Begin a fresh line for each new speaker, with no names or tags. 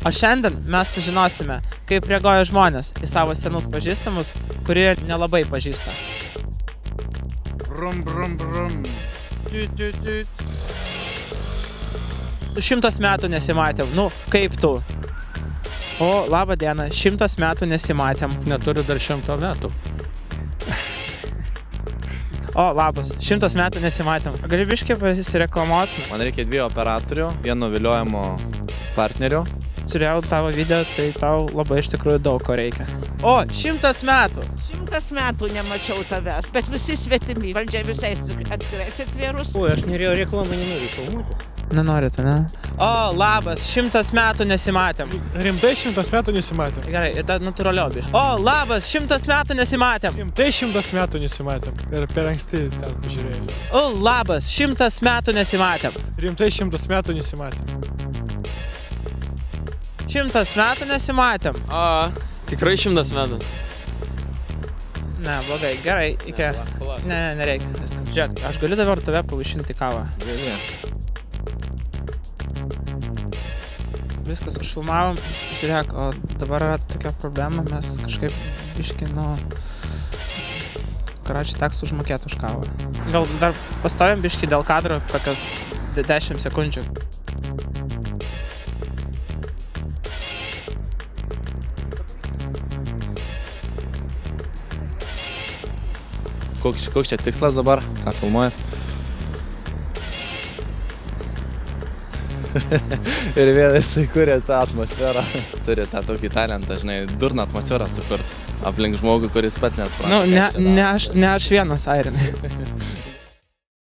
O šiandien mes sužinosime, kaip reaguoja žmonės į savo senus pažįstamus, kurie nelabai pažįsta.
Brum, brum, brum.
100 metų nesimatėm, nu kaip tu? O, labą dieną, 100 metų nesimatėm.
Neturiu dar 100 metų.
O, labas, 100 metų nesimatėm. Gali biškį pasireklamuoti?
Man reikia 2 operatorių, vieno viliojimo partnerio.
Žiūrėjau tavo video, tai tau labai iš tikrųjų daug ko reikia. O, 100 metų!
100 metų nemačiau tavęs, bet visi svetimi, valdžia visai atskirai atsitvėrus.
Oi, aš norėjau reklamą, nenoriu filmuoti.
Nenorite, ne? O, labas, 100 metų nesimatėm.
Rimtai 100 metų nesimatėm.
Gerai, ir ta natūraliau biškį. O, labas, 100 metų nesimatėm.
Rimtai 100 metų nesimatėm. Ir per anksti ten pažiūrėjau.
O, labas, 100 metų nesimatėm.
Rimtai 100 metų nesimatėm.
100 metų nesimatėm.
O, tikrai 100 metų.
Ne, blogai, gerai, iki. Ne, nereikia. Žiūrėk, aš galiu dabar tave pavaišinti kavą.
Gali.
Viskas užfilmavom, žiūrėk, o dabar yra tokia problema, mes kažkaip biškį, karočiui teks užmokėti už kavą. Gal dar pastovėm biškį dėl kadro kokias 10 sekundžių.
Koks čia tikslas dabar? Ką filmuojat? Ir vienas tai kuria tą atmosferą. Turi tą tokį talentą, žinai, durną atmosferą sukurt. Aplink žmogų, kuris pats nespranta.
Nu, ne aš vienas, Airinai.